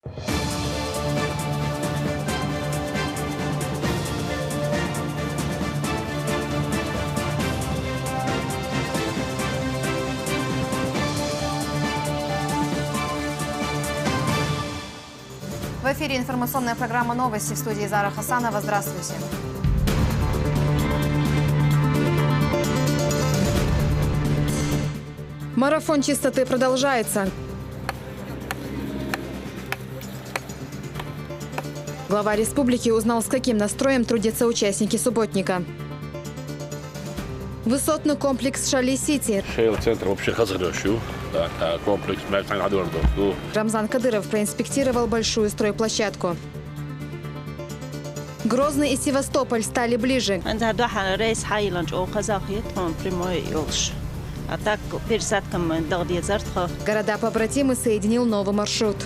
В эфире информационная программа «Новости», в студии Зара Хасанова. Здравствуйте. Марафон чистоты продолжается. Глава республики узнал, с каким настроем трудятся участники субботника. Высотный комплекс Шали-Сити. Рамзан Кадыров проинспектировал большую стройплощадку. Грозный и Севастополь стали ближе. Города-побратимы соединил новый маршрут.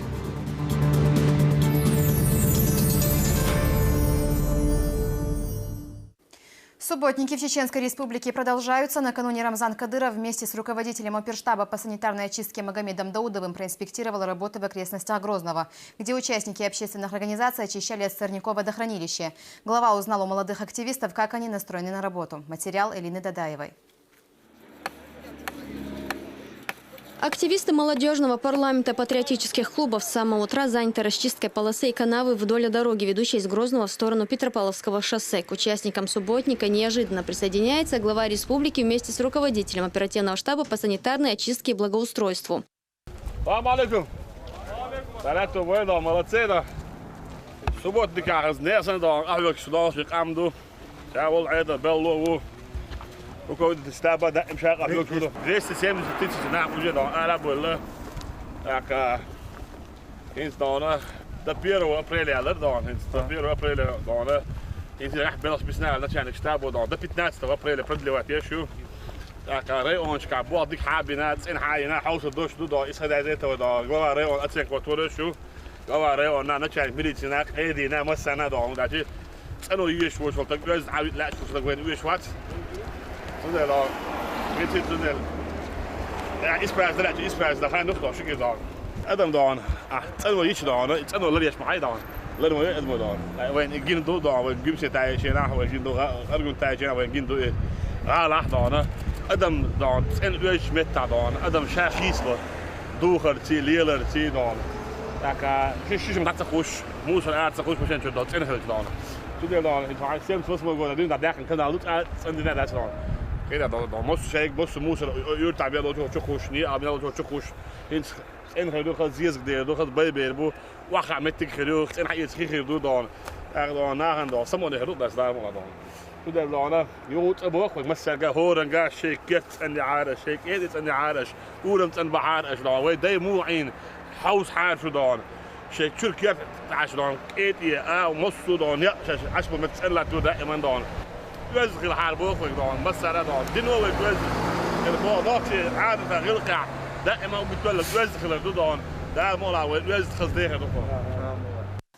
Субботники в Чеченской Республике продолжаются. Накануне Рамзан Кадыров вместе с руководителем оперштаба по санитарной очистке Магомедом Даудовым проинспектировал работы в окрестностях Грозного, где участники общественных организаций очищали от сорняков водохранилище. Глава узнал у молодых активистов, как они настроены на работу. Материал Элины Дадаевой. Активисты молодежного парламента патриотических клубов с самого утра заняты расчисткой полосы и канавы вдоль дороги, ведущей из Грозного в сторону Петропавловского шоссе. К участникам субботника неожиданно присоединяется глава республики вместе с руководителем оперативного штаба по санитарной очистке и благоустройству. وكود تستابا ده مشاق أبيك شو ده 270 سنة وجد أنا بقول لك إنسان ده بيرو أبريل على دون إنسان بيرو أبريل دون إنسان راح بلاش بسنة لا تشان كتابه دون ده بتناس تو أبريل بدل وقت يشوف لك ريونش كعبوا ديك حابينات إن حينا حوس الدوش دو إسحد عزيز تو ده جوا ريون أتسك وتورش شو جوا ريون أنا نشان ميليتيناك هذي نا مسنا دون ده شيء أنا يش وش وقت جاز عاود لا شو وين يش وات Tunnel och vi till tunnel. Ja, isbräs det isbräs det kan nog شو كده. ادم دون تنو يش دون تنو لا يش معي دون لا نو ادم دون وين يجين دو دون وين جيب تاع شينا وين يجين دو ارجون تاع شينا وين يجين دو لا دون ادم دون ان ويش مت دون ادم شاخيس دوخر تي ليلر تي دون لك شو ما تخش موش الارض تخش مشان شو دون تنهل دون تدير دون انت عايز سيمس وصل جوه دين ده كده لوت عندنا ده دون كده ده نص شيك بص موسى يرتع بيها دوت تشخوش ني ابنا دوت تشخوش انت ان خدو خد زيز كده دوت باي بو واخا متك خدو ان حي تخي دو دون اردون ناهن دون سمو ده بس ده مو دون كده لونا يوت ابو اخو مسا هورنجا شيكت اني عارش شيك ايدت اني عارش ولمت ان بعارش دون وي داي مو عين حوس حارش دون شيك شركه عاش دون ايدي ونص دون يا عشبه متسلا تو دائما دون وزغ الحرب وخوك دون بس على دون دين هو وزغ البو ضاقي عادة غلقع دائما بتقول لك وزغ دون ده مولا وزغ خزديه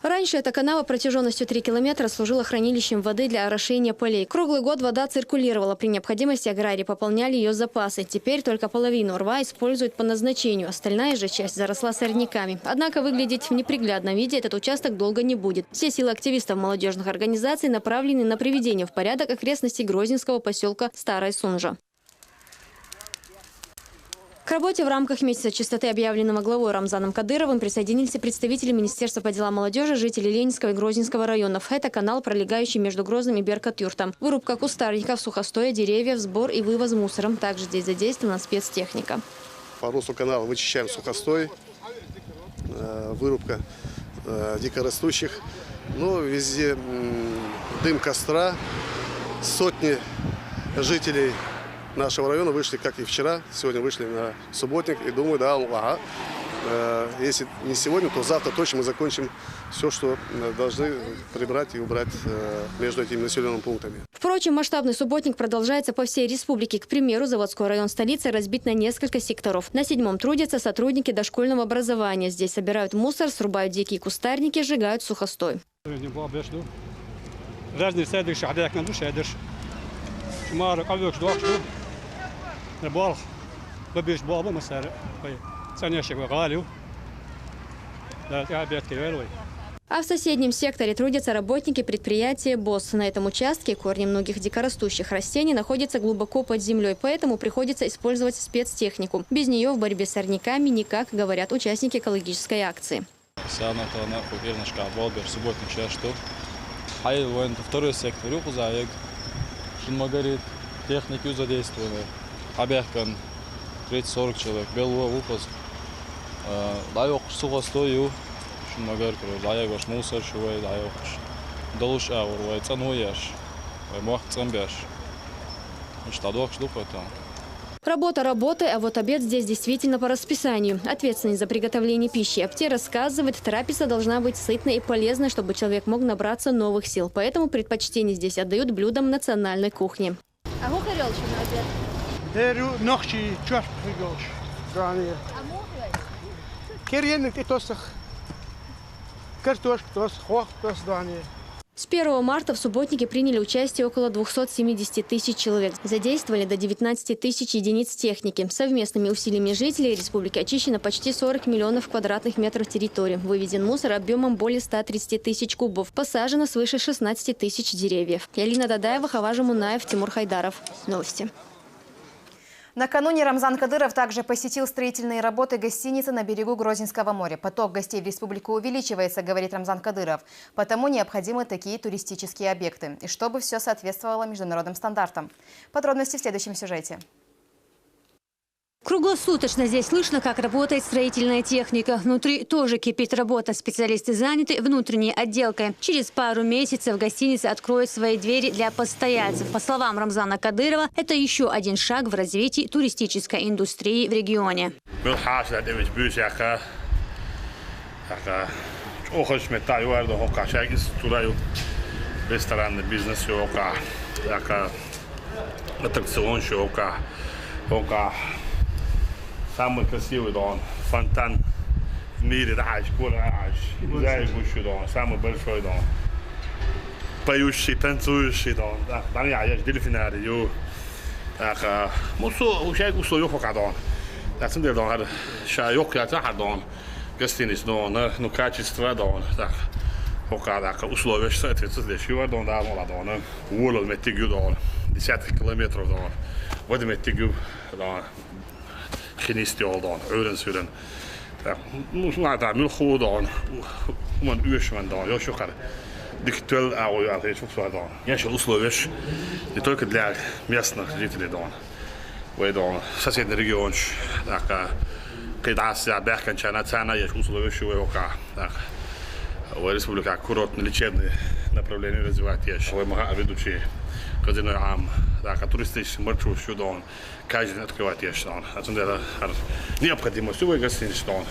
Раньше эта канава протяженностью 3 километра служила хранилищем воды для орошения полей. Круглый год вода циркулировала. При необходимости аграрии пополняли ее запасы. Теперь только половину рва используют по назначению. Остальная же часть заросла сорняками. Однако выглядеть в неприглядном виде этот участок долго не будет. Все силы активистов молодежных организаций направлены на приведение в порядок окрестностей грозненского поселка Старая Сунжа. К работе в рамках месяца чистоты, объявленного главой Рамзаном Кадыровым, присоединились представители Министерства по делам молодежи, жители Ленинского и Грозненского районов. Это канал, пролегающий между Грозным и Беркат-Юртом. Вырубка кустарников, сухостоя, деревьев, сбор и вывоз мусором. Также здесь задействована спецтехника. По руслу канала вычищаем сухостой, вырубка дикорастущих. Но везде дым костра, сотни жителей нашего района вышли, как и вчера, сегодня вышли на субботник, и думаю, да, ага, если не сегодня, то завтра точно мы закончим все, что должны прибрать и убрать между этими населенными пунктами. Впрочем, масштабный субботник продолжается по всей республике. К примеру, заводской район столицы разбит на несколько секторов. На 7-м трудятся сотрудники дошкольного образования. Здесь собирают мусор, срубают дикие кустарники, сжигают сухостой. А в соседнем секторе трудятся работники предприятия «БОС». На этом участке корни многих дикорастущих растений находятся глубоко под землей, поэтому приходится использовать спецтехнику. Без нее в борьбе с сорняками никак, говорят участники экологической акции. Второй сектор техники задействованы. 30-40 человек. Белый выпуск. Дайок сухо стою. Дайок мусор шувай. Дайок долуш аур. Цануяш. Мох цамбяш. Штадок штука там. Работа работой, а вот обед здесь действительно по расписанию. Ответственный за приготовление пищи Апте рассказывает, трапеза должна быть сытной и полезной, чтобы человек мог набраться новых сил. Поэтому предпочтение здесь отдают блюдам национальной кухни. А гуха на обед? С 1 марта в субботнике приняли участие около 270 тысяч человек. Задействовали до 19 тысяч единиц техники. Совместными усилиями жителей республики очищено почти 40 миллионов квадратных метров территории. Выведен мусор объемом более 130 тысяч кубов. Посажено свыше 16 тысяч деревьев. Ялина Дадаева, Хаважа Мунаев, Тимур Хайдаров. Новости. Накануне Рамзан Кадыров также посетил строительные работы гостиницы на берегу Грозненского моря. Поток гостей в республику увеличивается, говорит Рамзан Кадыров. Потому необходимы такие туристические объекты. И чтобы все соответствовало международным стандартам. Подробности в следующем сюжете. Круглосуточно здесь слышно, как работает строительная техника. Внутри тоже кипит работа. Специалисты заняты внутренней отделкой. Через пару месяцев гостиница откроет свои двери для постояльцев. По словам Рамзана Кадырова, это еще один шаг в развитии туристической индустрии в регионе. Самый красивый дом, фонтан в мире, самый большой дом. Поющий, танцующий дом, там есть дельфинарий, условия пока дом. Так смотри, дом, шайок я так дом, гостиниц дом, ну качество дом, так. Пока условия соответствуют, что дом да мало дом, улов метигю дом, десятки километров дом, вот метигю дом. Genistioldan, Örensyren. Laitetaan myös huudoon, oman yösmändoon, jos joka diktøl ääuja, tai suksvaadaan. Ja se условиеш, не только для местных жителей дон. В этом соседний регион, так, когда я бехканчана цена, есть условия, что его так. В республике курортно-лечебные направления развивать есть. В ведущие казино ам, так, туристический маршрут сюда он каждый день открывать есть. Это необходимо всего гостиницы он.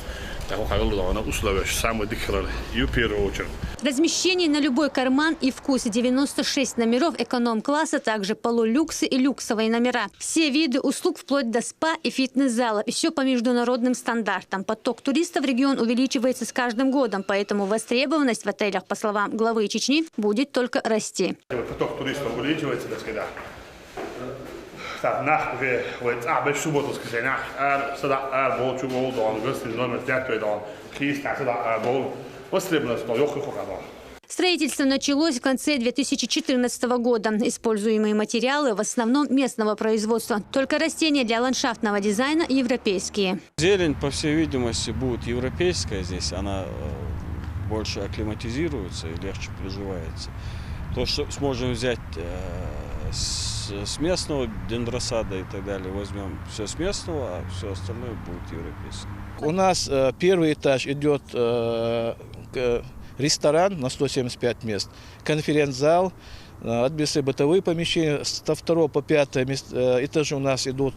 Условия самые дикие и в первую очередь. Размещение на любой карман и вкус. 96 номеров эконом-класса, также полулюксы и люксовые номера. Все виды услуг вплоть до спа и фитнес-зала. И все по международным стандартам. Поток туристов в регион увеличивается с каждым годом, поэтому востребованность в отелях, по словам главы Чечни, будет только расти. Поток туристов увеличивается, так сказать. Nacht weer bij Soebottels gezien. Zodat bootje wel dan, rustig dan met 30 dan, kies dat zodat bol. Востребованность то легко хода. Строительство началось в конце 2014 года. Используемые материалы в основном местного производства. Только растения для ландшафтного дизайна европейские. Зелень, по всей видимости, будет европейская здесь. Она больше акклиматизируется и легче приживается. То, что сможем взять с местного дендросада и так далее, возьмем все с местного, а все остальное будет европейское. У нас первый этаж идет ресторан на 175 мест, конференц-зал, отбесы бытовые помещения. Со 2 по 5 этажа у нас идут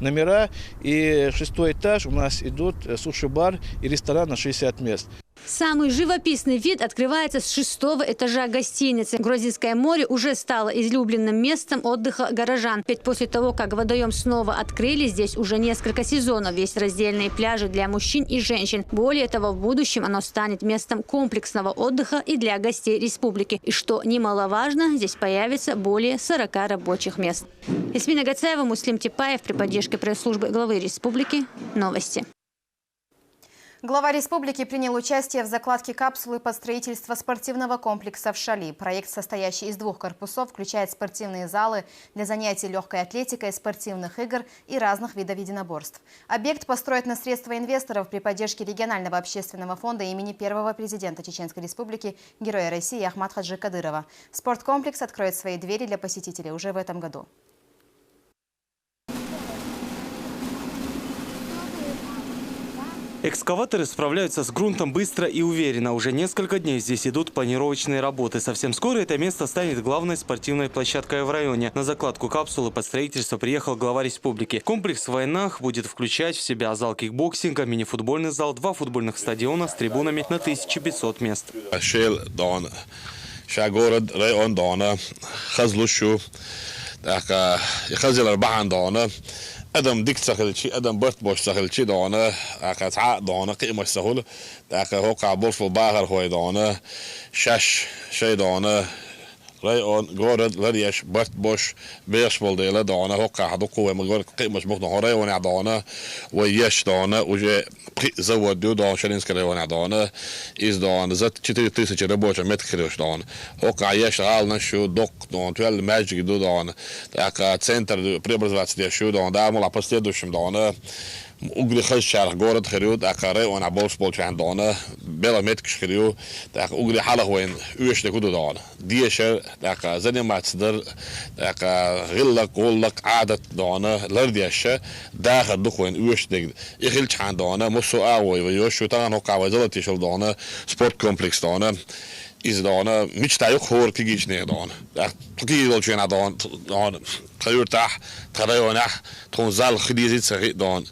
номера, и 6-й этаж у нас идут суши-бар и ресторан на 60 мест. Самый живописный вид открывается с 6-го этажа гостиницы. Грозненское море уже стало излюбленным местом отдыха горожан. Ведь после того, как водоем снова открыли, здесь уже несколько сезонов есть раздельные пляжи для мужчин и женщин. Более того, в будущем оно станет местом комплексного отдыха и для гостей республики. И что немаловажно, здесь появится более 40 рабочих мест. Эсмина Гацаева, Муслим Типаев при поддержке пресс-службы главы республики. Новости. Глава республики принял участие в закладке капсулы под строительство спортивного комплекса в Шали. Проект, состоящий из 2 корпусов, включает спортивные залы для занятий легкой атлетикой, спортивных игр и разных видов единоборств. Объект построят на средства инвесторов при поддержке регионального общественного фонда имени первого президента Чеченской республики, героя России Ахмада Хаджи Кадырова. Спорткомплекс откроет свои двери для посетителей уже в этом году. Экскаваторы справляются с грунтом быстро и уверенно. Уже несколько дней здесь идут планировочные работы. Совсем скоро это место станет главной спортивной площадкой в районе. На закладку капсулы под строительство приехал глава республики. Комплекс в Войнах будет включать в себя зал кикбоксинга, мини-футбольный зал, 2 футбольных стадиона с трибунами на 1500 мест. ادم ديك سهل شيء ادم برت بوش سهل شيء دونه كتعاق دونه قيمة سهل هو كعبور في باهر هو دونه شش شيء دونه رأيون جورد لريش برت بوش بيش بولديلا دونه هو كحدو قوة مجرد قيمة مخدو هو رأيون عدونه ويش دونه وجه زود دو دون شرينسك رأيون عدونه إز دونه زت 4000 ربوش متر كريوش دونه هو كعيش عالنا شو دق دون توال ماجيك دو دونه تاك سنتر بريبرزواتي شو دونه ده ملا بستيدوشم دونه وقلي خش شارع جورد خريود أكاره وأنا بولش بولش عندنا بلا متكش خريو تاك وقلي حاله وين ويش تكودو دان ديشر تاك زني ما تصدر تاك غلق عادة دانا لرديشة داخل دخوين ويش تقد يخلش عندنا مصو أوي ويوش شو تان هو كعوزلة تيشل دانا سبورت كومبلكس دانا إذا دانا مش تعيق خور كيجيش نه دانا تكيد دول شو دانا خيور تح تريونح تونزال خديزيت سري دانا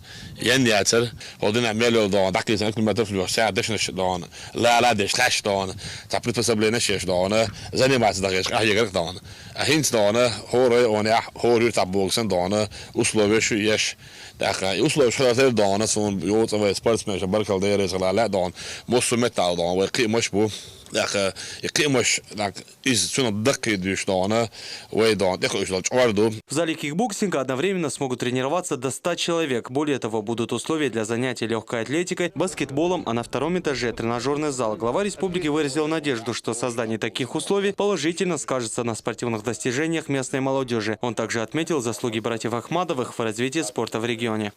يعني أثر هذين عملوا دان دكتور زمان كل ما تفلو ساعة دشنش دان لا دش خش دان تعبت بسبب نشيش دان زني ما تصدقش أحيي غير دان هينس دان هو رأي وانا هو يرتب بوكسن دان أسلوبش يش دقيقة أسلوبش خلاص دان سون يوت أو سبورتس مش بركل ديرز لا دان مصمت على دان وقي مش بو دقيقة يقيمش دقيقة إذا شنو دقيق ديش دان ويدان دقيقة إيش دان В зале кикбоксинга одновременно смогут тренироваться до 100 человек. Более того, будут условия для занятий легкой атлетикой, баскетболом, а на 2-м этаже тренажерный зал. Глава республики выразил надежду, что создание таких условий положительно скажется на спортивных достижениях местной молодежи. Он также отметил заслуги братьев Ахмадовых в развитии спорта в регионе.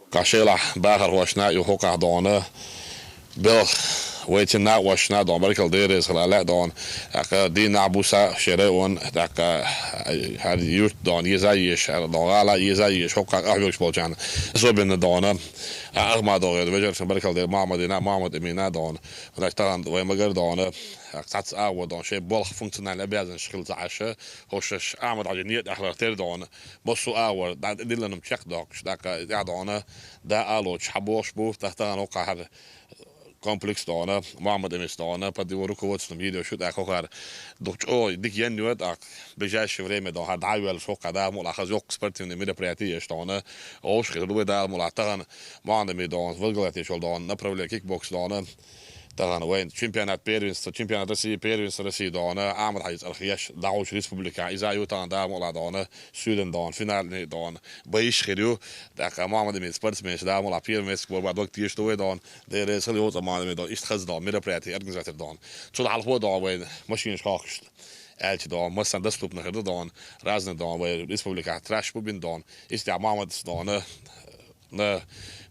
ويتنا وشنا دون بركل ديرز لا دون دين عبوسا شريون هاد يوت دون يزايش دون على يزايش هو أحيوش بولجان زوبين دون أغمى دون وجر بركل دير محمد أمينا دون ونشتغل ويمجر دون قصص أول دون شيء بولخ فونكشنال أبيض شغل عشاء هوش أعمد عجنية أخلاقير دون بصوا أول ده دلنا مشيخ دوكش ده دون ده ألوش حبوش بوف تحتنا وقع هذا complex دانا محمد امس دانا بدي وروكوت سميدو شو ده كوكار دوتش او ديك ينوت اك بجاش فريم ده هاد عيال شو قدا مول اخذ يوك سبورتيف ميدا برياتي دانا اوش خدو ده مول تاعن محمد ميدان فولغلاتي شو دان نبرولي كيك بوكس دانا تاعن وين شامبيونات بيرنس شامبيونات روسي بيرنس روسي دانا عامل حاجز الخياش داوش ريسبوبليكا اذا يوتان دا مول دانا سودان دان فينال دان بايش خدو ده محمد امس سبورتسمن دا مول بيرنس بعد وقت يشتوي دان ده رسل يوت ميدان است خزدان ميدا برياتي ارجنزاتر دان شو على هو دان وين ماشين شاخش elke dag مثلا دستوب نخرد دان رازن دان و ريسبوبليكا تراش بوبين دان است يا محمد دان نه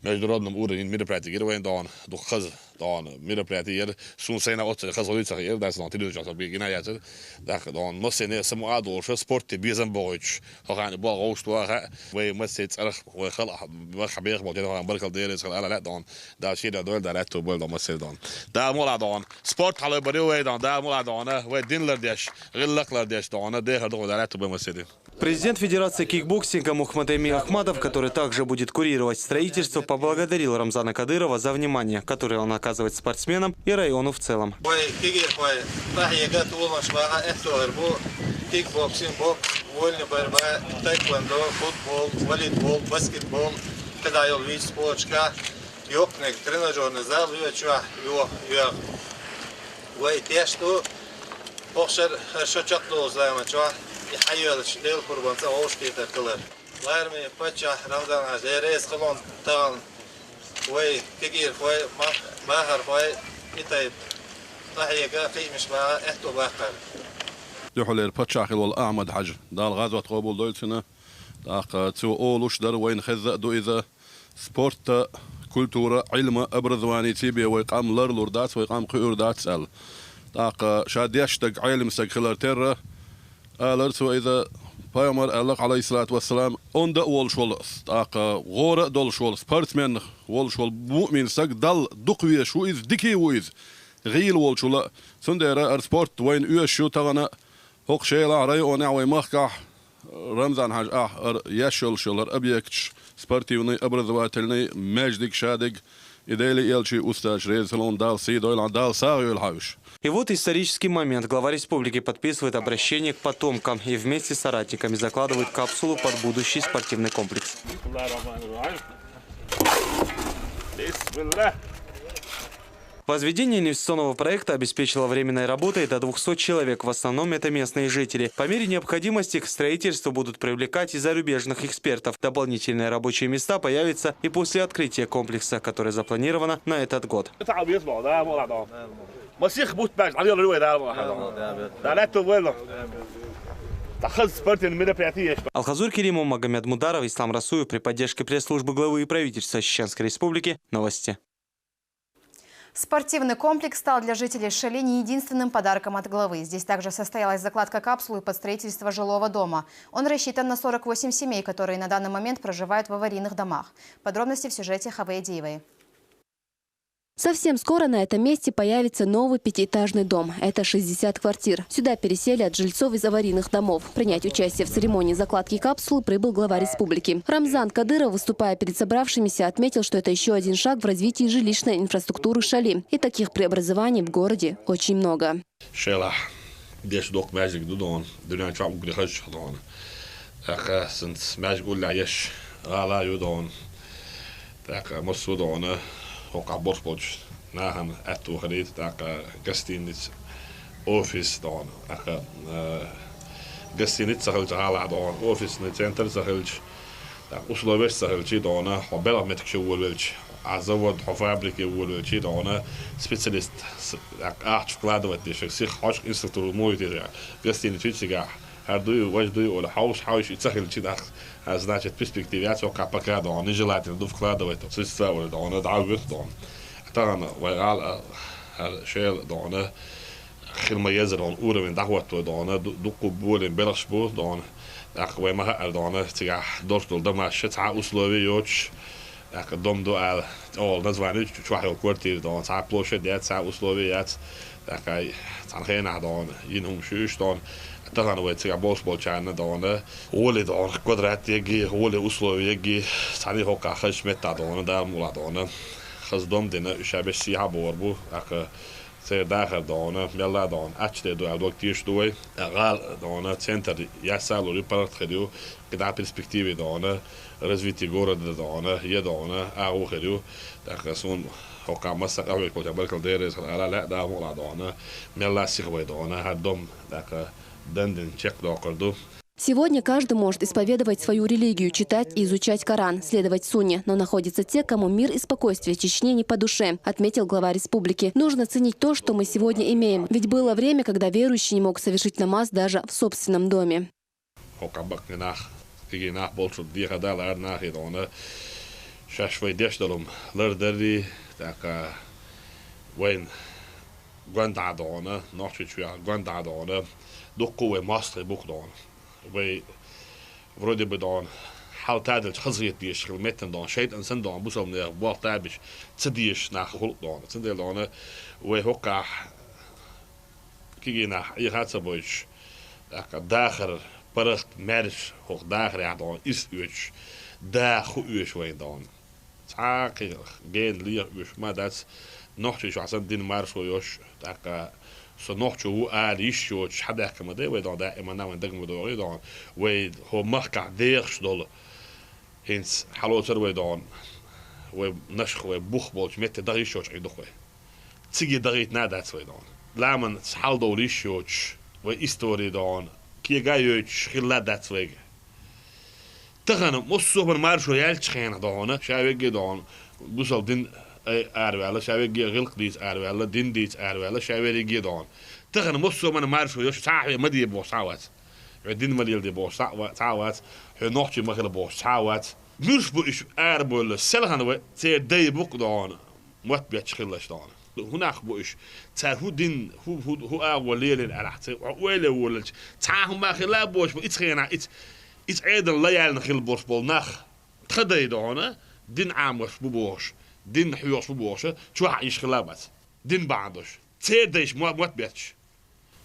مجدورات نمور این میره پرتی گیره و این دان دو خز دان میره پرتی سون سینا اوت خزولی تغییر دست دان تیلو جاتا بیگینا یاتر دان مثلا سمو عادور سپورت بیزن باوش هاگان با غوست و مثلا ارخ و خلق و خبير بود دان برکل دیرز خلا لا دان دا شی دا دول دا تو بول دا مثلا دان دا مولا دان سپورت حالا بری و دان دا مولا دان و دینلر دیش غلقلر دیش دان ده دو دا تو مثلا Президент Федерации кикбоксинга Мухаммад Эмин Ахмадов, который также будет курировать строительство, поблагодарил Рамзана Кадырова за внимание, которое он оказывает спортсменам и району в целом. يحيل شديل قربان سووش كيتا كلر غير من بتشا رمضان عزيريس خلون تان وي كجير وي ماهر وي إتاي طحيقة في مش بقى إحتو باقر دحول البتشاخل والأحمد حجر دال غازوة قبول دولتنا داق تو أولوش در وين خزق دو إذا سبورت كولتورا علم أبرزواني تيبي ويقام لرلور دات ويقام قيور دات سأل داق شاديش دق علم سكخلر تيرا ألرتو إذا Peygamber Allah aleyhissalatu vesselam onda ol şol taqa gora dol şol sportmen ol şol mu'min sak dal duqviye şu iz diki wiz gil ol şola sondera sport wayn üye şu tagana hoq şeyla aray ona way mahka Ramzan haj yaşol şolar objekt sportivni образовательный междик шадик идеали елчи устач резон дал сидойл дал сагыл хавш. И вот исторический момент. Глава республики подписывает обращение к потомкам и вместе с соратниками закладывает капсулу под будущий спортивный комплекс. Возведение инвестиционного проекта обеспечило временной работой до 200 человек. В основном это местные жители. По мере необходимости к строительству будут привлекать и зарубежных экспертов. Дополнительные рабочие места появятся и после открытия комплекса, которое запланировано на этот год. Алхазур Керимов, Магомед Мударов, Ислам Расуев при поддержке пресс-службы главы и правительства Чеченской Республики. Новости. Спортивный комплекс стал для жителей Шали не единственным подарком от главы. Здесь также состоялась закладка капсулы под строительство жилого дома. Он рассчитан на 48 семей, которые на данный момент проживают в аварийных домах. Подробности в сюжете Хаве Диевой. Совсем скоро на этом месте появится новый пятиэтажный дом. Это 60 квартир. Сюда пересели от жильцов из аварийных домов. Принять участие в церемонии закладки капсулы прибыл глава республики. Рамзан Кадыров, выступая перед собравшимися, отметил, что это еще один шаг в развитии жилищной инфраструктуры Шали. И таких преобразований в городе очень много. Hoka borspolch nahan ettu hadit taka gastinits office don aka gastinits sahel ala don office ne center sahel tak uslovesh sahel chi dona hobela metkshi wolch azavod fabrike wolch dona specialist art вкладывать еще всех хоч инструктор мой это gastinits siga هردوی وجدوی ولی حاوش یتسخل چی داخل значит перспективяция капака да он желательно до вкладывать в средства ولا да он дعوة да он طبعا وقال شيء да он خدمة يزر он уровень دعوة да он до قبول بلشبو да он أخوي ما да он تيجا دورتول ده ما شتع условия يوش دم دو على نزواني شو واحد كوارتير да он تع площадь ديت تع условия так تنخينا да он ينهم شوش да طبعا هو تيجا بولشان да он ولي да он كوادرات يجي ولي условия يجي ثاني هو كخش متى да он ده مولا да он خزدم دينا شابش سيها بوربو أك سير داخل да он ملا да он أشتى دو عدو كتير دوي قال да он центр يسال وريبارت خديو كده перспективе да он развитие города да он да он أو خديو так سون هو كمسك أول كل جبل كالديرز على لا ده مولا да он ملا سيخوي да он هدم так دندن чек да قردو. Сегодня каждый может исповедовать свою религию, читать и изучать Коран, следовать сунне. Но находятся те, кому мир и спокойствие в Чечне не по душе, отметил глава республики. Нужно ценить то, что мы сегодня имеем. Ведь было время, когда верующий не мог совершить намаз даже в собственном доме. وي вроде бы дон хал тадл хазрит диш хилметтен дон шейт инсан дон бусом не бал табиш цдиш на хул дон цдел дон وي هوكا كينا يخاتس بوش داخل برخت مرش هوك داخل يا دون is uch da khu uch وين دون عاقل جين لي uch ما داس نوحش شو عشان دين مارش ويوش داك صنوحش هو عاريش شو حدا كما ده ويدون دائما نعمل دقم دوري دون ويد هو مخكع ديرش دول هنس حلوتر ويدون ونشخ وبوخ بولش مت داريش شو عيدوخ تيجي داريت نادات ويدون لامن حال دوريش شو وإستوري دون كي جايوش خلا دات ويج تغنى مصوب المارشو يالش خينا دون شايفك دون Busal din aarwellen, zij weer gilkdies aarwellen, dindies aarwellen, zij weer gedaan. Tegen moest zo met een maar zo, saai met die boos sauwat. We din met die boos sauwat, hun nochtje mag de boos sauwat. Mursbo is aardbollen, zelf gaan we zeer de boek dan, wat beetje schillen staan. هناك بوش تعرفوا دين هو أولي للأرحت أولي ولج تعهم ما خلا بوش إتخينا إت عيد الله يعلن خل بوش بالنخ تخدي دهنا دين عامش بوش دين حيوش بوش شو عايش خلابات دين بعدش تيردش موت بيتش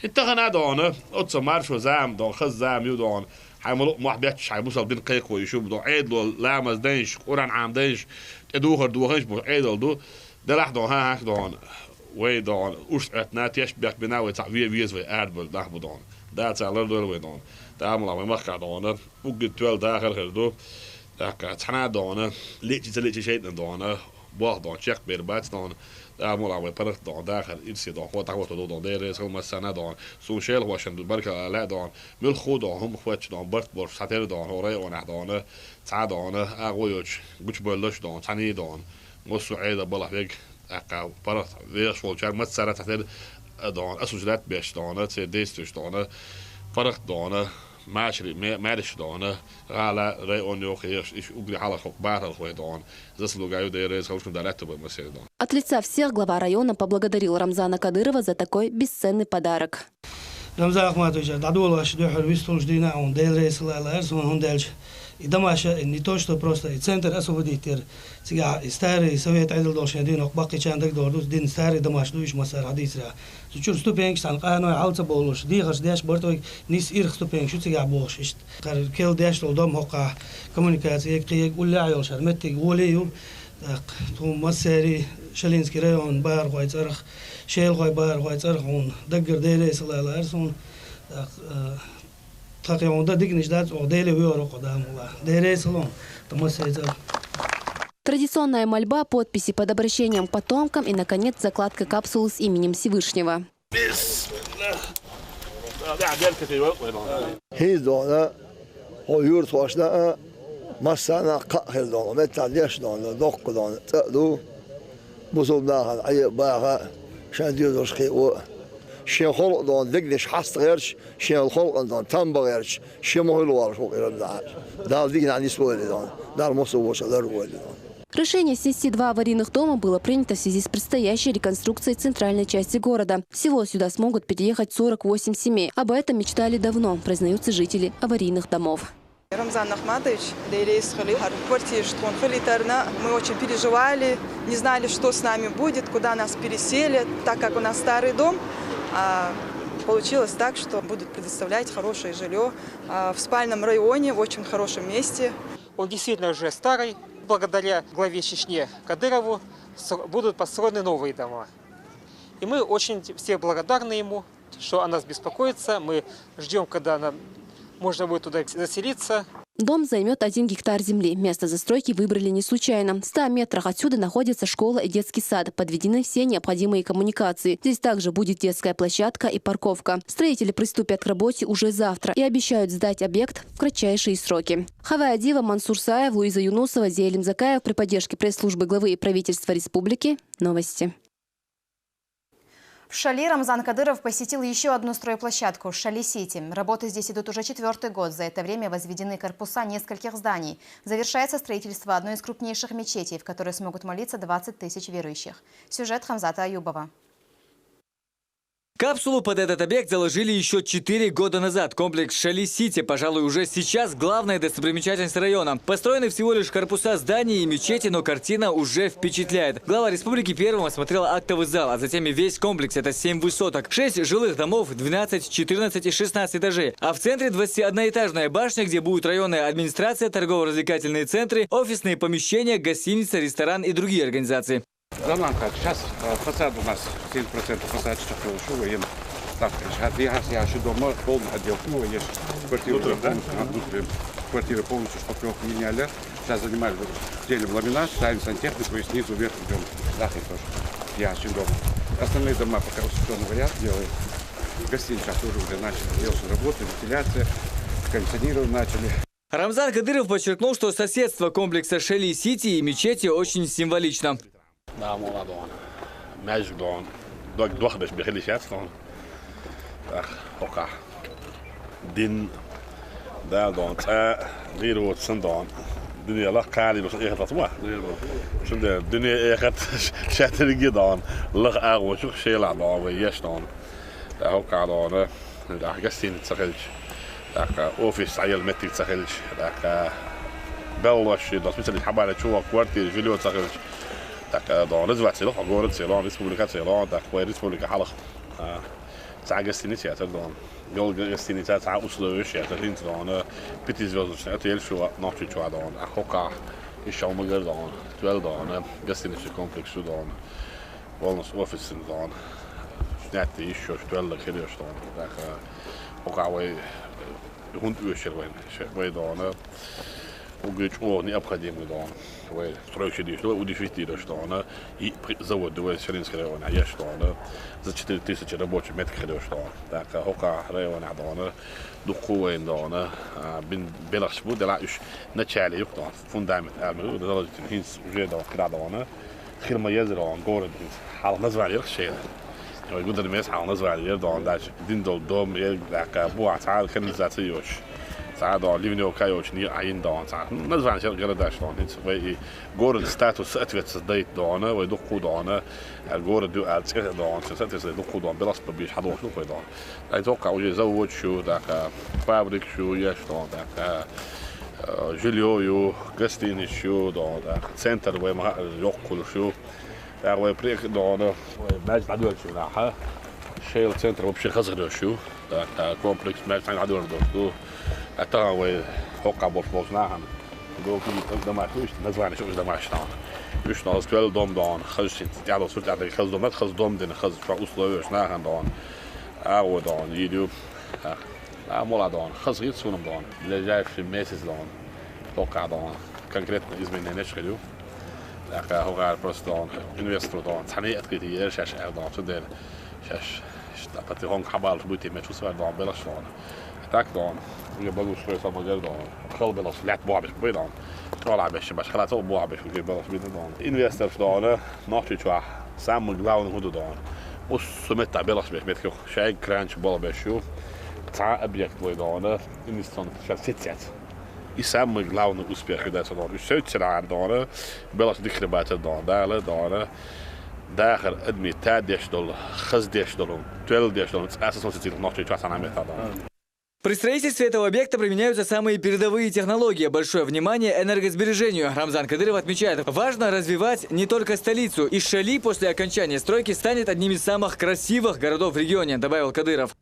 إتخنا دهنا أتصمر شو زام دهن خز زام يودهن حيملو موت بيتش حيبوصل دين قيق ويشوف ده عيد له لامز دينش قران عام دينش دوهش بوش عيد دو ده راح دهن هاك دهن وی دان اوست uit na test berg benauwd dat weer zo aardbol dag bedaan dat zal er door we dan daar maar mag gaan dan ook de 12 dagen gedoe daar kan het gaan dan liedjes eten dan wacht dan check bij de bad dan daar maar we per dan dagen iets dan wat dan daar is helemaal sana dan zo scheel was en de barka la dan mil goed dan هم خوات dan bart bor sater dan hoor je dan تا dan اقویوش گوش بلش dan تنی dan مصر عيد بالله weg أكا برا ويش والشار ما تصير تحتل دان أسوجلات بيش دانه تديستش دانه فرق دانه ماشري مارش دانه على رأيون يوخيش إيش أقولي حالا خو بارها خوي دان زسلو جايو ديريز خلوشكم دارته بمسير دان. От лица всех глава района поблагодарил Рамзана Кадырова за такой бесценный подарок. Рамзан Ахматович, дадулаш дохер вистолж дина он делрейс лаларс он дельч. И домаша не то, что просто и центр освободитель. Сега старый совет айдал должен один баки чандак дордус дин старый домаш душ масар хадисра. Чур ступеньк сан каной алца болуш дихаш деш бортой нис ирх ступеньк шу сега бош ишт. Кар кел деш дом хока коммуникация киек улля айол шарметик волею تو مسيري شلينسكي ريون بار غوي صرخ شيل غوي بار غوي صرخ هون دقر ديلي سلا لارسون تقيون ده دقنش دات وديلي ويورو قدام الله ديلي سلون تمسيري. Традиционная мольба, подписи под обращением к потомкам и, наконец, закладка капсулы с именем Всевышнего. مسانا قاخل دون متعليش دون دوق دون تأدو بوزوب داخل عي باغا شان ديو شخيو شي خلق دون دقلش حست غيرش شي الخلق دون تنبغ غيرش شي مهل وارش وغير دا دينا عندي سوالي دون دار مصوبوش دار والي دون. Решение снести 2 аварийных дома было принято в связи с предстоящей реконструкцией центральной части города. Всего сюда смогут переехать 48 семей. Об этом мечтали давно, признаются жители аварийных домов. Рамзан Ахматович, мы очень переживали, не знали, что с нами будет, куда нас переселят, так как у нас старый дом. Получилось так, что будут предоставлять хорошее жилье в спальном районе, в очень хорошем месте. Он действительно уже старый. Благодаря главе Чечни Кадырову будут построены новые дома. И мы очень все благодарны ему, что о нас беспокоится. Мы ждем, когда можно будет туда заселиться. Дом займет 1 гектар земли. Место застройки выбрали не случайно. В 100 метрах отсюда находится школа и детский сад. Подведены все необходимые коммуникации. Здесь также будет детская площадка и парковка. Строители приступят к работе уже завтра и обещают сдать объект в кратчайшие сроки. Хавай Адива, Мансур Саев, Луиза Юнусова, Зейлим Закаев при поддержке пресс-службы главы правительства республики. Новости. В Шали Рамзан Кадыров посетил еще одну стройплощадку – Шали-Сити. Работы здесь идут уже 4-й год. За это время возведены корпуса нескольких зданий. Завершается строительство одной из крупнейших мечетей, в которой смогут молиться 20 тысяч верующих. Сюжет Хамзата Аюбова. Капсулу под этот объект заложили еще 4 года назад. Комплекс Шали-Сити, пожалуй, уже сейчас главная достопримечательность района. Построены всего лишь корпуса зданий и мечети, но картина уже впечатляет. Глава республики первым осмотрел актовый зал, а затем и весь комплекс. Это 7 высоток, 6 жилых домов, 12, 14 и 16 этажей. А в центре 21-этажная башня, где будет районная администрация, торгово-развлекательные центры, офисные помещения, гостиница, ресторан и другие организации. Сейчас фасад у нас 70% фасад что им так я еще дома полный отдел есть квартиры полностью шпаклевку меняли. Сейчас занимались делим ламинат, ставим сантехнику и снизу вверх идем дахи тоже. Я еще дома. Остальные дома пока растущенный вариант делают. Гостиницы сейчас тоже уже начали делать работу, вентиляция, кондиционирование начали. Рамзан Кадыров подчеркнул, что соседство комплекса Шали-Сити и мечети очень символично. الدنيا لا قاعدة بس إيه تطوع شو ده الدنيا إيه خد شاتر جدان لا أقوى شو شيء لا ضاوي يشتون ده هو قاعدة ده حاجتين تسخلش ده أوفيس عيال متي تسخلش ده بلوش ده مثل الحبالة شو كوارتي فيديو تسخلش ده ده نزوات سيلو حقورة سيلو ريسبوليكا سيلو ده كوي ريسبوليكا حلق حاجتين تياتر دون يول جستيني تاع أصله يا ترين دون بيتيز فوز أتيل شو ناتشي شو دون أخوكا يشاو مجر دون تويل دون جستيني شو كومبلكس شو دون والنص أوفيس دون ناتي يشوا تويل كده دون ذاك أخوكا وي هون يشير وين دون وجيش أوني أبخدي مدون وي تروح دي شو ودي فيتي ده دون يزود وي شرينس كده وين عيش دون за 4000 рабочих метров ходил, так хока района дона, духовые дона, белаш будет ла уж начале юкто, фундамент, армию, даже хинс уже до крадона, хирма езерон, город, хал назвали их шея. Я говорю, да, мест хал назвали, я дон даже дин дом, я так буа царь канализация ساعات ليفنيو كايوش ني عين دون ساعات نزفان شر غير دون هيك وي غور ستاتوس اتويت ديت دون وي دقو دون غور دو ات دون ستاتوس دقو دون بلاص بيش حدوش دو دون اتوقع وجي زوج شو داك فابريك شو ياش دون داك جوليو يو كريستين شو دون داك سنتر وي ما يوكل شو داك وي بريك دون وي ماج عدول شو ناحه شيل سنتر وبشي خزر شو داك كومبلكس ماج عدول دو أتاه وي هوكا بوش ناهم دو كل دماغ وش نزوان شو دماغ شتان وش ناس كل دوم دون خش تعالوا صرت على خز دوم خز دوم دين خز فأصله وش ناهم دون أو دون يديو مولا دون خز غير سونم دون اللي جاي في ميسز دون هوكا دون كونكريت إزمين نشغلو لكن هوكا بس دون إنفستور دون ثانية أتكلم إيش دون تدير شاش تبتي هون حبال بيتي ما شو سوى دون بلاش دون تاك دون ويا بلوش شوي صار مجال دون خل بلاش لعب بوعبش بيدون طالع بش بس خلاص هو بوعبش وجي بلاش بيدون إنفستر دون ناقش شو سام جلاون هو دون وسمت بلاش بش بيتكو شيء كرانش بال بشو تاع أبيك بيدون إنستون شاف ست يسام جلاون وسبيخ ده صار وشوت شرع دون بلاش دخل دون داله دون داخل أدمي $10 $12 $12 أساسا سيصير ناقش شو عشان عملت هذا При строительстве этого объекта применяются самые передовые технологии. Большое внимание энергосбережению. Рамзан Кадыров отмечает, важно развивать не только столицу. И Шали после окончания стройки станет одним из самых красивых городов в регионе, добавил Кадыров.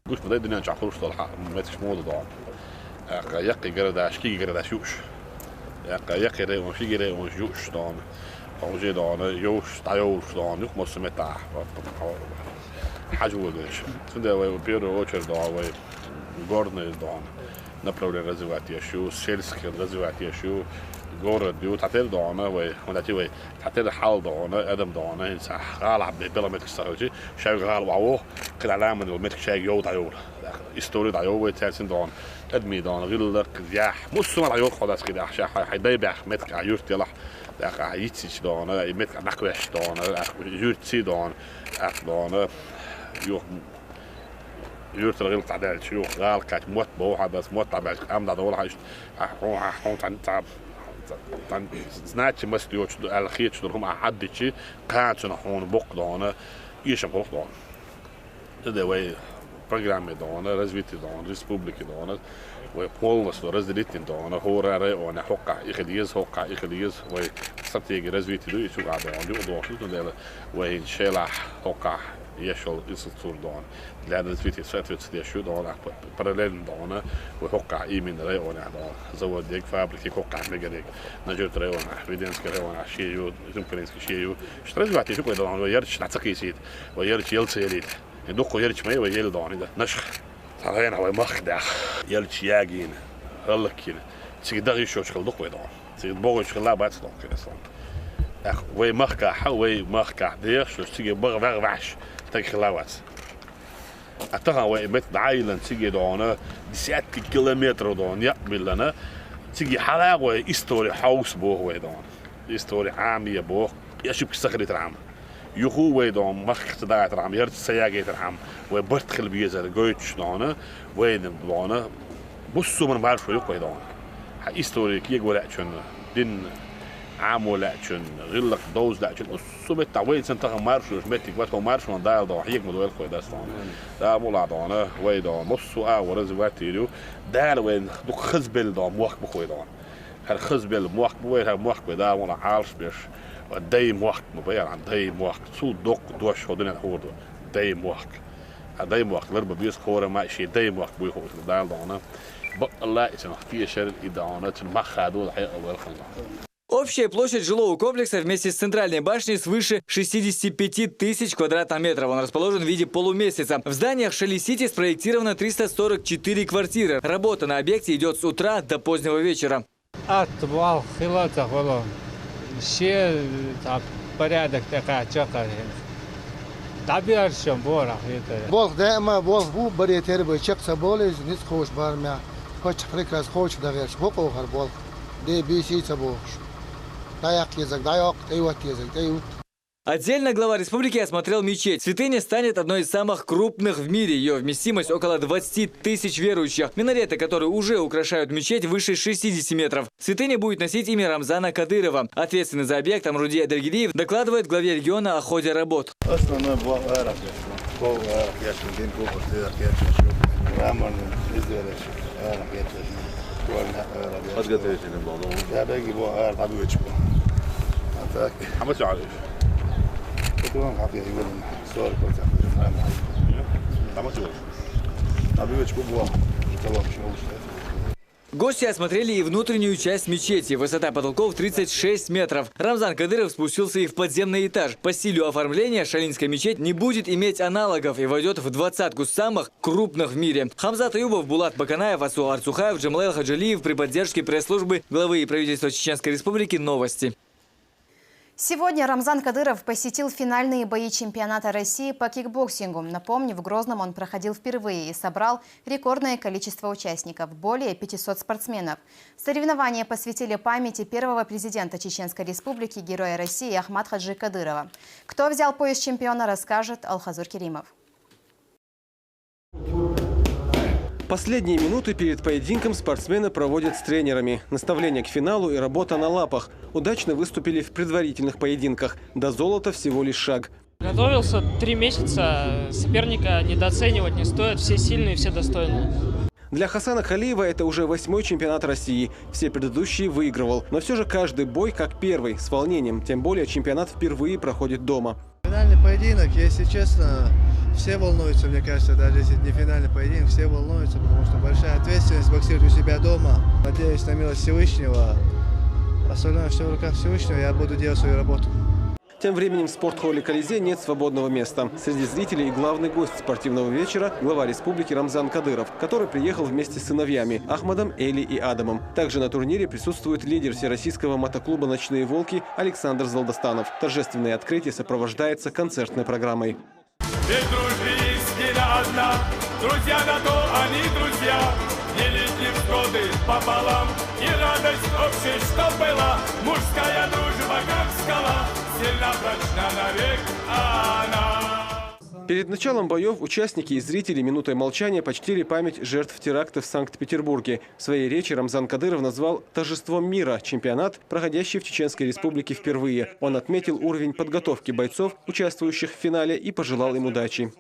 горный дом, направление развития шо, сельское развитие шо, город бьют, хотел дома, вы, он такой, хотел حال дома, أدم дома, إنسان غالب ببلا متك استرجي، شيء غالب عوه، كل علامة المتك شيء يود عيول، استوري عيول تاسين دون، أدمي دون، غلق زياح، مش سمع عيول خلاص كده، عشان حيبيع متك عيور تلاح، ده عيتش دون، متك نقوش دون، عيور تسي دون، دون، يوم يورت الغير تعدل شو غال كات موت بوها بس موت تبع أمدا دولها إيش هون تان snatch mest gjort eller skit de hade inte kanske någon bok då är som bok då det var programmet då развитие då республики då och полностью разделить då хорare och hocka ikhdiyes och стратегия развития då så går då det och en shela hocka يشل إنستور دون لأن الفيتي ساتويت يشو دون parallel دون وحقق إيمين رأيون دون زود ديك فابريكي حقق مجرد نجوت رأيون فيدينس كرأيون شيء يمكنس شيء اشتريت بعدين شو كده دون ويرش نعتقي سيد ويرش يلسيريد يدق يرش ما يويل دون ده نشخ صارين هو مخدع يرش ياجين هلكين تقدر يشوش كل دق دون تقدر بوش كلا بعد دون كده صار وي مخكع حوي مخكع دير شو تيجي بغ وعش تكخلاوات أتها ويبت عائلة تيجي دونه 10 كيلومتر دون يقبل لنا تيجي حلاوة إستوري حوس بوه ويدون إستوري عامية بوه يشوف سخري ترعم يخو ويدون مخ تداعي ترعم يرد السياقي ترعم وبرت خل بيزر جوتش دونه ويدن دونه بصوا من بعرف شو يقوى ويدون إستوري كي يقول لأشون دين عام ولا أشون غلق دوز لأشون بصوا بالتعويض سنتهم مارشوا متى قوتهم مارشوا دايل دو حيك مدويل خوي داستون دا مولا دونه ويدون بصوا ورز واتيرو دال وين دوك خزبل دون موخ بخوي دون هل خزبل موخ بوين هل موخ بدا ولا عارش بيش وداي موخ مبين عن داي موخ سو دوك دوش هودين الحور داي موخ داي موخ لرب بيس خورة ما شيء داي موخ بوي خوي دال دونه بق الله إذا في شر إدانة المخادو الحقيقة أول خلنا. Общая площадь жилого комплекса вместе с центральной башней свыше 65 тысяч квадратных метров. Он расположен в виде полумесяца. В зданиях Шали-Сити спроектировано 344 квартиры. Работа на объекте идет с утра до позднего вечера. порядок такая чакар. Табиар шам бора. Бол дайма бол бу баретер бо чакса болез низ хош бармя. Хоч хрикас хоч дагеш хоко хар бол. Де биси цабош. Отдельно глава республики осмотрел мечеть. Святыня станет одной из самых крупных в мире. Ее вместимость около 20 тысяч верующих. Минареты, которые уже украшают мечеть, выше 60 метров. Святыня будет носить имя Рамзана Кадырова. Ответственный за объект Амрудия Адельгириев докладывает главе региона о ходе работ. подготовительным баллоном. Я беги бо табучку. А так. А мы что? Потом как я говорю, 40%. Там что? Табучку бо. Гости осмотрели и внутреннюю часть мечети. Высота потолков 36 метров. Рамзан Кадыров спустился и в подземный этаж. По стилю оформления Шалинская мечеть не будет иметь аналогов и войдет в 20-ку самых крупных в мире. Хамзат Аюбов, Булат Баканаев, Асу Арцухаев, Джамлайл Хаджалиев при поддержке пресс-службы главы и правительства Чеченской Республики. Новости. Сегодня Рамзан Кадыров посетил финальные бои чемпионата России по кикбоксингу. Напомню, в Грозном он проходил впервые и собрал рекордное количество участников – более 500 спортсменов. Соревнования посвятили памяти первого президента Чеченской Республики, героя России Ахмад Хаджи Кадырова. Кто взял пояс чемпиона, расскажет Алхазур Керимов. Последние минуты перед поединком спортсмены проводят с тренерами. Наставление к финалу и работа на лапах. Удачно выступили в предварительных поединках. До золота всего лишь шаг. Готовился 3 месяца. Соперника недооценивать не стоит. Все сильные, все достойные. Для Хасана Халиева это уже 8-й чемпионат России. Все предыдущие выигрывал. Но все же каждый бой как первый, с волнением. Тем более чемпионат впервые проходит дома. Финальный поединок, если честно, все волнуются, мне кажется, даже если не финальный поединок, все волнуются, потому что большая ответственность боксировать у себя дома. Надеюсь на милость Всевышнего. Остальное все в руках Всевышнего, я буду делать свою работу. Тем временем в спортхолле «Колизей» нет свободного места. Среди зрителей главный гость спортивного вечера – глава республики Рамзан Кадыров, который приехал вместе с сыновьями Ахмадом, Эли и Адамом. Также на турнире присутствует лидер всероссийского мотоклуба «Ночные волки» Александр Залдастанов. Торжественное открытие сопровождается концертной программой. Ведь дружбе истина одна, друзья на то они друзья. Делить невзгоды пополам и радость общей, что была. Мужская дружба, как скала, сильна, прочна навек она. Перед началом боев участники и зрители минутой молчания почтили память жертв теракта в Санкт-Петербурге. В своей речи Рамзан Кадыров назвал торжеством мира чемпионат, проходящий в Чеченской Республике впервые. Он отметил уровень подготовки бойцов, участвующих в финале, и пожелал им удачи.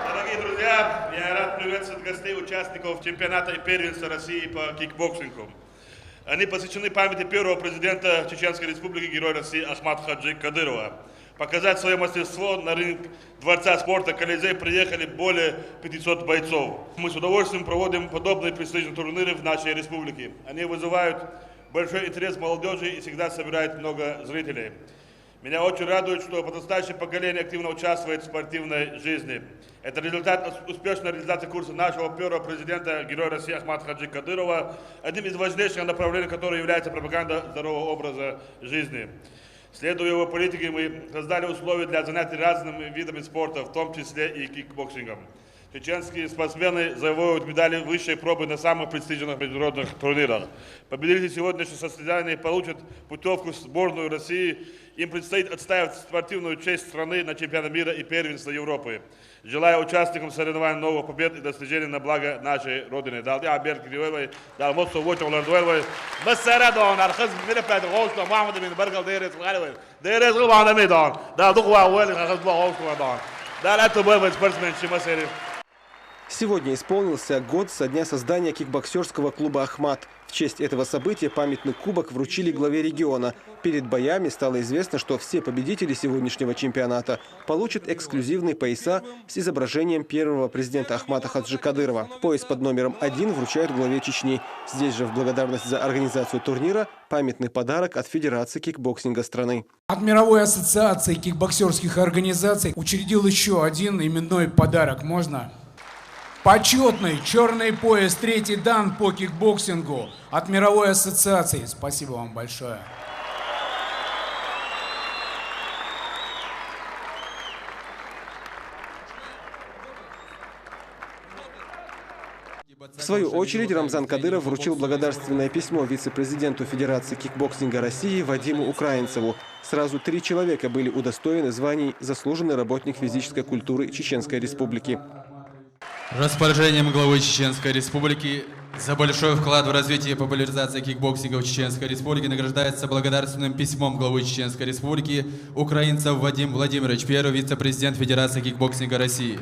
Дорогие друзья, я рад приветствовать гостей, участников чемпионата и первенства России по кикбоксингу. Они посвящены памяти первого президента Чеченской Республики, героя России Ахмада Хаджи Кадырова. Показать свое мастерство на рынок Дворца спорта «Колизей» приехали более 500 бойцов. Мы с удовольствием проводим подобные престижные турниры в нашей республике. Они вызывают большой интерес молодежи и всегда собирают много зрителей. Меня очень радует, что подрастающее поколение активно участвует в спортивной жизни. Это результат успешной реализации курса нашего первого президента, героя России Ахмада Хаджи Кадырова, одним из важнейших направлений, которое является пропаганда здорового образа жизни. Следуя его политике, мы создали условия для занятий разными видами спорта, в том числе и кикбоксингом. Чеченские спортсмены завоевывают медали высшей пробы на самых престижных международных турнирах. Победители сегодняшнего состязания получат путевку в сборную России. Им предстоит отстаивать спортивную честь страны на чемпионате мира и первенство Европы. Желаю участникам соревнований новых побед и достижений на благо нашей Родины. Сегодня исполнился год со дня создания кикбоксерского клуба «Ахмат». В честь этого события памятный кубок вручили главе региона. Перед боями стало известно, что все победители сегодняшнего чемпионата получат эксклюзивные пояса с изображением первого президента Ахмата Хаджи Кадырова. Пояс под номером 1 вручают главе Чечни. Здесь же в благодарность за организацию турнира памятный подарок от Федерации кикбоксинга страны. От Мировой ассоциации кикбоксерских организаций учредил еще один именной подарок. Можно? Почетный черный пояс «Третий дан» по кикбоксингу от Мировой ассоциации. Спасибо вам большое. В свою очередь Рамзан Кадыров вручил благодарственное письмо вице-президенту Федерации кикбоксинга России Вадиму Украинцеву. Сразу 3 человека были удостоены званий «Заслуженный работник физической культуры Чеченской Республики». Распоряжением главы Чеченской Республики за большой вклад в развитие и популяризацию кикбоксинга в Чеченской Республике награждается благодарственным письмом главы Чеченской Республики Украинцев Вадим Владимирович, первый вице-президент Федерации кикбоксинга России.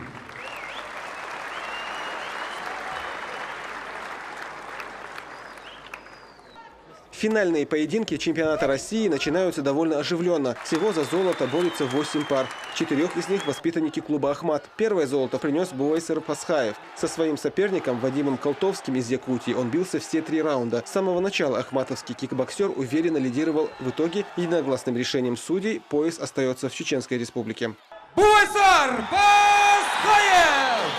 Финальные поединки чемпионата России начинаются довольно оживленно. Всего за золото борются 8 пар. 4 из них воспитанники клуба «Ахмат». Первое золото принес Буайсер Пасхаев. Со своим соперником Вадимом Колтовским из Якутии он бился все 3 раунда. С самого начала ахматовский кикбоксер уверенно лидировал. В итоге единогласным решением судей пояс остается в Чеченской Республике. Буайсер Пасхаев!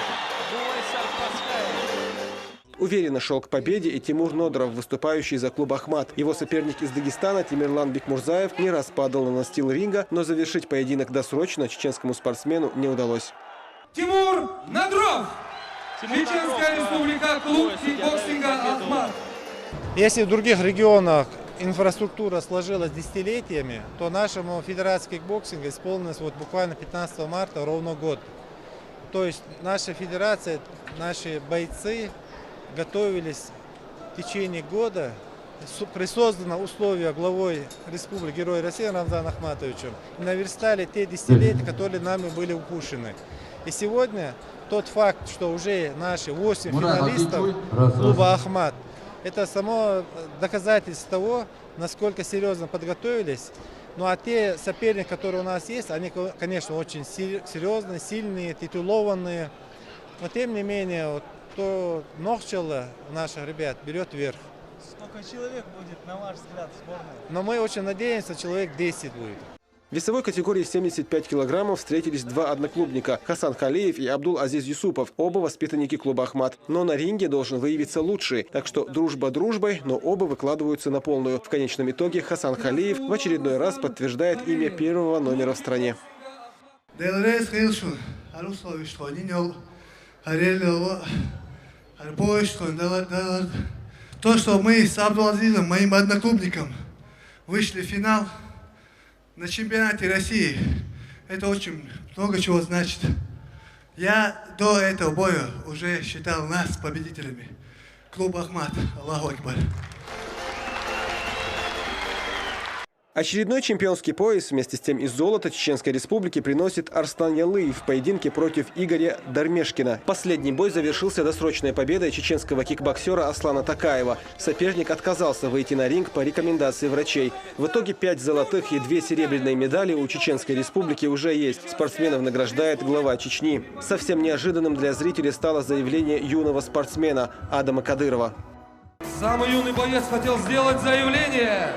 Уверенно шел к победе и Тимур Нодоров, выступающий за клуб «Ахмат». Его соперник из Дагестана Тимирлан Бекмурзаев не раз падал на настил ринга, но завершить поединок досрочно чеченскому спортсмену не удалось. Тимур Нодоров! Чеченская Республика, клуб кикбоксинга «Ахмат». Если в других регионах инфраструктура сложилась десятилетиями, то нашему Федерации кикбоксинга исполнилось вот буквально 15 марта ровно год. То есть наша федерация, наши бойцы готовились в течение года, при созданных условиях главой Республики Героя России Рамзаном Ахматовичем, наверстали те десятилетия, которые нами были упущены. И сегодня тот факт, что уже наши 8 финалистов клуба «Ахмат», это само доказательство того, насколько серьезно подготовились. Ну а те соперники, которые у нас есть, они, конечно, очень серьезные, сильные, титулованные. Но тем не менее, вот, то ногчело наших ребят берет вверх. Сколько человек будет, на ваш взгляд, в сборной? Но мы очень надеемся, человек 10 будет. В весовой категории 75 килограммов встретились 2 одноклубника – Хасан Халеев и Абдул-Азиз Юсупов, оба воспитанники клуба «Ахмат». Но на ринге должен выявиться лучший. Так что дружба дружбой, но оба выкладываются на полную. В конечном итоге Хасан Халеев в очередной раз подтверждает имя первого номера в стране. То, что мы с Абдул-Азизом, моим одноклубником, вышли в финал на чемпионате России, это очень много чего значит. Я до этого боя уже считал нас победителями. Клуб «Ахмат». Аллаху Акбар. Очередной чемпионский пояс вместе с тем из золота Чеченской Республики приносит Арслан Ялыев в поединке против Игоря Дармешкина. Последний бой завершился досрочной победой чеченского кикбоксера Аслана Такаева. Соперник отказался выйти на ринг по рекомендации врачей. В итоге 5 золотых и 2 серебряные медали у Чеченской Республики уже есть. Спортсменов награждает глава Чечни. Совсем неожиданным для зрителей стало заявление юного спортсмена Адама Кадырова. Самый юный боец хотел сделать заявление.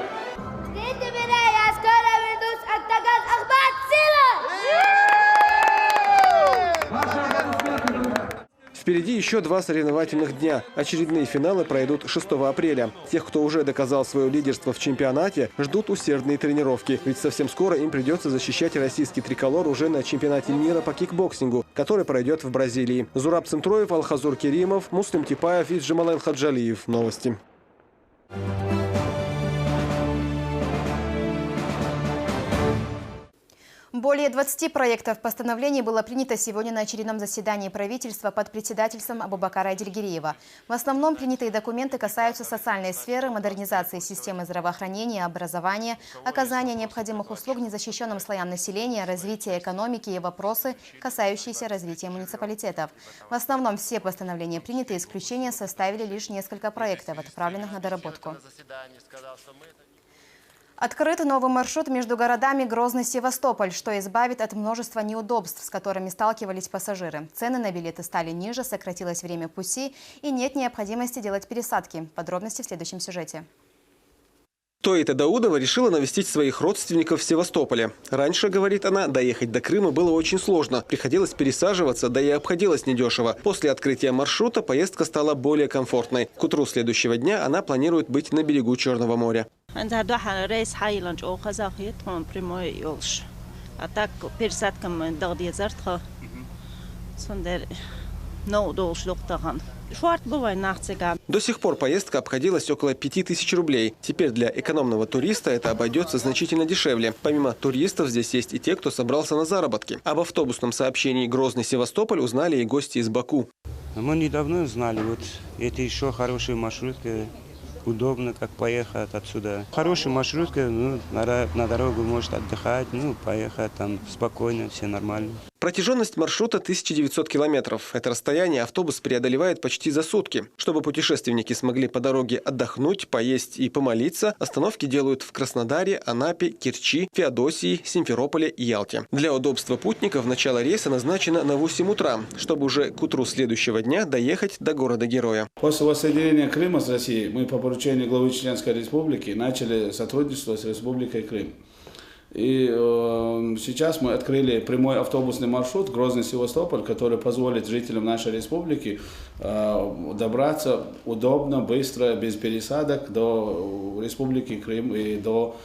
Впереди еще 2 соревновательных дня. Очередные финалы пройдут 6 апреля. Тех, кто уже доказал свое лидерство в чемпионате, ждут усердные тренировки. Ведь совсем скоро им придется защищать российский триколор уже на чемпионате мира по кикбоксингу, который пройдет в Бразилии. Зураб Центроев, Алхазур Керимов, Муслим Типаев и Джамал Хаджалиев. Новости. Более 20 проектов постановлений было принято сегодня на очередном заседании правительства под председательством Абубакара Адильгериева. В основном принятые документы касаются социальной сферы, модернизации системы здравоохранения, образования, оказания необходимых услуг незащищенным слоям населения, развития экономики и вопросы, касающиеся развития муниципалитетов. В основном все постановления приняты, исключения составили лишь несколько проектов, отправленных на доработку. Открыт новый маршрут между городами Грозный и Севастополь, что избавит от множества неудобств, с которыми сталкивались пассажиры. Цены на билеты стали ниже, сократилось время пути и нет необходимости делать пересадки. Подробности в следующем сюжете. Тоита Даудова решила навестить своих родственников в Севастополе. Раньше, говорит она, доехать до Крыма было очень сложно. Приходилось пересаживаться, да и обходилось недешево. После открытия маршрута поездка стала более комфортной. К утру следующего дня она планирует быть на берегу Черного моря. До сих пор поездка обходилась около 5000 рублей. Теперь для экономного туриста это обойдется значительно дешевле. Помимо туристов здесь есть и те, кто собрался на заработки. Об автобусном сообщении Грозный-Севастополь узнали и гости из Баку. Мы недавно знали, вот это еще хорошая маршрутка. Удобно, как поехать отсюда. Хорошая маршрутка, ну, на дорогу может отдыхать, ну, поехать там спокойно, все нормально. Протяженность маршрута 1900 километров. Это расстояние автобус преодолевает почти за сутки. Чтобы путешественники смогли по дороге отдохнуть, поесть и помолиться, остановки делают в Краснодаре, Анапе, Керчи, Феодосии, Симферополе и Ялте. Для удобства путников начало рейса назначено на 8 утра, чтобы уже к утру следующего дня доехать до города-героя. После воссоединения Крыма с Россией мы по поручению главы Чеченской Республики начали сотрудничество с Республикой Крым. И сейчас мы открыли прямой автобусный маршрут Грозный-Севастополь, который позволит жителям нашей республики добраться удобно, быстро, без пересадок до Республики Крым и до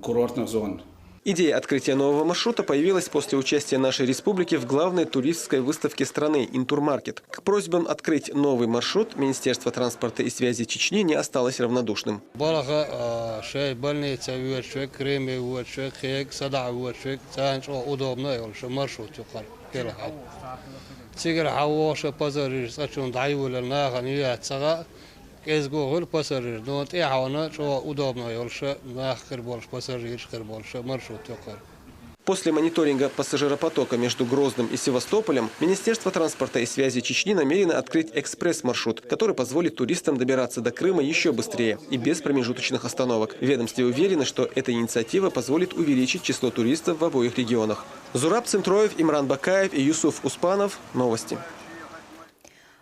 курортных зон. Идея открытия нового маршрута появилась после участия нашей республики в главной туристской выставке страны «Интурмаркет». К просьбам открыть новый маршрут Министерство транспорта и связи Чечни не осталось равнодушным. После мониторинга пассажиропотока между Грозным и Севастополем Министерство транспорта и связи Чечни намерено открыть экспресс-маршрут, который позволит туристам добираться до Крыма еще быстрее и без промежуточных остановок. В ведомстве уверены, что эта инициатива позволит увеличить число туристов в обоих регионах. Зураб Центроев, Имран Бакаев и Юсуф Успанов. Новости.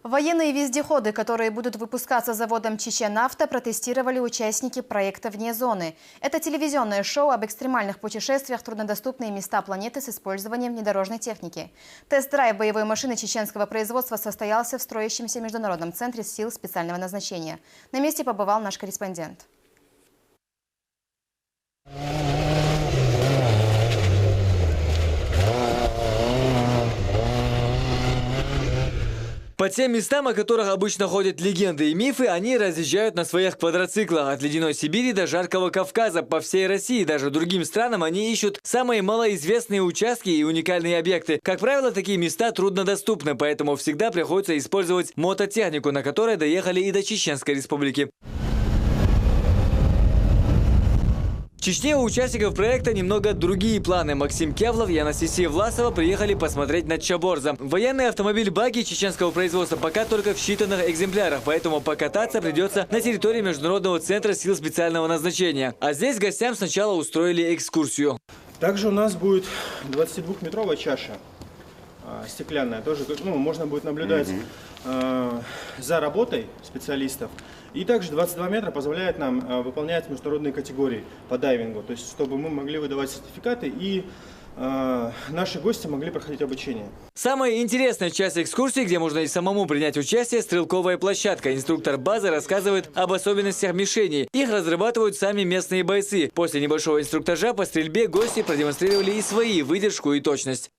Военные вездеходы, которые будут выпускаться заводом «Чеченавто», протестировали участники проекта «Вне зоны». Это телевизионное шоу об экстремальных путешествиях в труднодоступные места планеты с использованием внедорожной техники. Тест-драйв боевой машины чеченского производства состоялся в строящемся международном центре сил специального назначения. На месте побывал наш корреспондент. По тем местам, о которых обычно ходят легенды и мифы, они разъезжают на своих квадроциклах. От ледяной Сибири до жаркого Кавказа. По всей России, даже другим странам, они ищут самые малоизвестные участки и уникальные объекты. Как правило, такие места труднодоступны, поэтому всегда приходится использовать мототехнику, на которой доехали и до Чеченской Республики. В Чечне у участников проекта немного другие планы. Максим Кевлов и Анастасия Власова приехали посмотреть на Чаборза. Военный автомобиль «Баги» чеченского производства пока только в считанных экземплярах, поэтому покататься придется на территории Международного центра сил специального назначения. А здесь гостям сначала устроили экскурсию. Также у нас будет 22-метровая чаша стеклянная. Тоже можно будет наблюдать за работой специалистов. И также 22 метра позволяет нам выполнять международные категории по дайвингу, то есть чтобы мы могли выдавать сертификаты и наши гости могли проходить обучение. Самая интересная часть экскурсии, где можно и самому принять участие, стрелковая площадка. Инструктор базы рассказывает об особенностях мишеней. Их разрабатывают сами местные бойцы. После небольшого инструктажа по стрельбе гости продемонстрировали и свои выдержку и точность.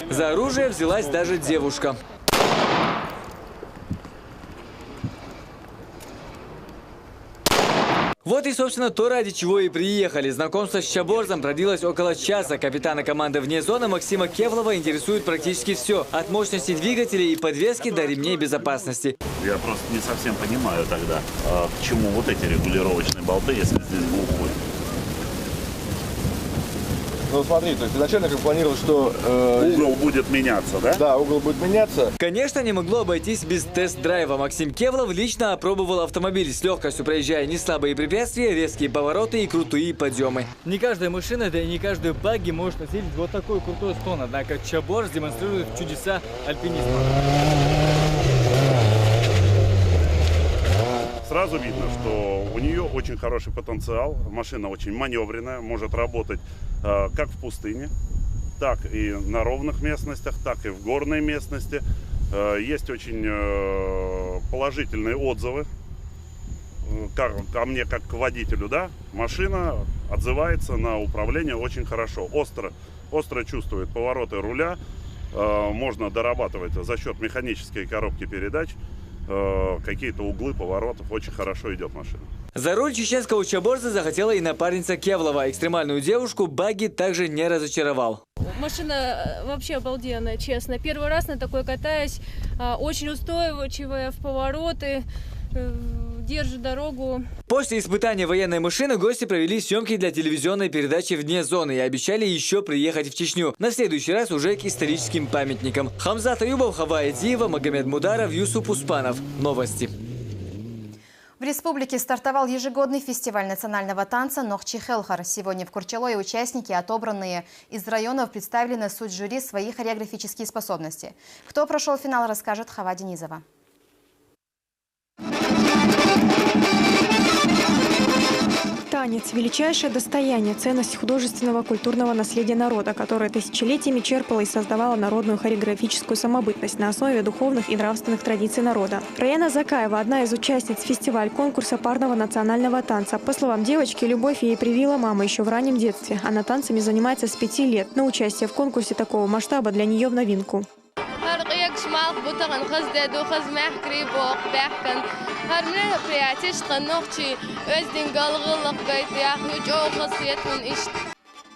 За оружие взялась даже девушка. Вот и, собственно, то, ради чего и приехали. Знакомство с Чаборзом продлилось около часа. Капитана команды вне зоны Максима Кевлова интересует практически все. От мощности двигателей и подвески до ремней безопасности. Я просто не совсем понимаю тогда, к чему вот эти регулировочные болты, если здесь глухой. Ну смотри, то есть изначально как планировалось, что... угол будет меняться, да? Да, угол будет меняться. Конечно, не могло обойтись без тест-драйва. Максим Кевлов лично опробовал автомобиль, с легкостью проезжая неслабые препятствия, резкие повороты и крутые подъемы. Не каждая машина, да и не каждый багги может осилить вот такой крутой склон. Однако Чаборз демонстрирует чудеса альпинизма. Сразу видно, что у нее очень хороший потенциал. Машина очень маневренная, может работать как в пустыне, так и на ровных местностях, так и в горной местности. Есть очень положительные отзывы ко мне как к водителю. Да? Машина отзывается на управление очень хорошо, остро чувствует повороты руля. Можно дорабатывать за счет механической коробки передач. Какие-то углы поворотов, очень хорошо идет машина. За руль чеченского Чаборза захотела и напарница Кевлова. Экстремальную девушку багги также не разочаровал. Машина вообще обалденная, честно. Первый раз на такой катаюсь. Очень устойчивая в повороты, держит дорогу. После испытания военной машины гости провели съемки для телевизионной передачи «Вне зоны» и обещали еще приехать в Чечню. На следующий раз уже к историческим памятникам. Хамзат Аюбов, Хава Эдиева, Магомед Мударов, Юсуп Успанов. Новости. В республике стартовал ежегодный фестиваль национального танца «Нохчи-Хелхар». Сегодня в Курчалое участники, отобранные из районов, представили на суд жюри свои хореографические способности. Кто прошел финал, расскажет Хава Денизова. Танец – величайшее достояние, ценность художественного культурного наследия народа, которое тысячелетиями черпало и создавало народную хореографическую самобытность на основе духовных и нравственных традиций народа. Раяна Закаева – одна из участниц фестиваля-конкурса парного национального танца. По словам девочки, любовь ей привила мама еще в раннем детстве. Она танцами занимается с 5 лет, но участие в конкурсе такого масштаба для нее в новинку.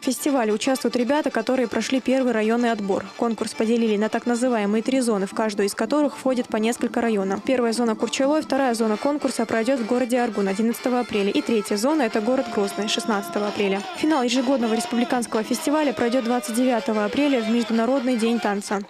В фестивале участвуют ребята, которые прошли первый районный отбор. Конкурс поделили на так называемые 3 зоны, в каждую из которых входит по несколько районов. Первая зона Курчалой, вторая зона конкурса пройдет в городе Аргун 11 апреля. И третья зона – это город Грозный 16 апреля. Финал ежегодного республиканского фестиваля пройдет 29 апреля в Международный день танца.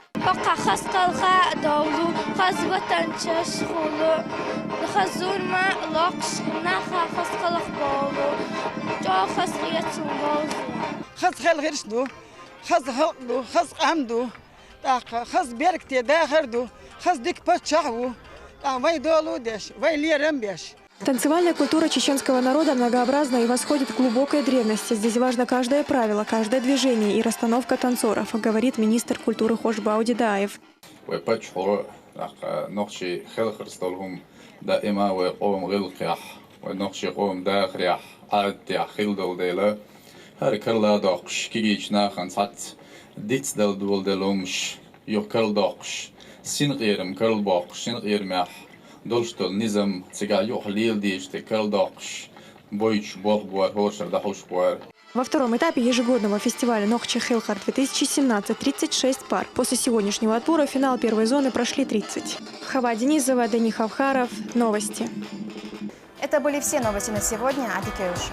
Танцевальная культура чеченского народа многообразна и восходит к глубокой древности. Здесь важно каждое правило, каждое движение и расстановка танцоров, говорит министр культуры Хошбау Дедаев. Во втором этапе ежегодного фестиваля «Нохчи-Хелхар» 2017 36 пар. После сегодняшнего отбора в финал первой зоны прошли 30. Хава Денизова, Дани Хавхаров. Новости. Это были все новости на сегодня. Адикеуш.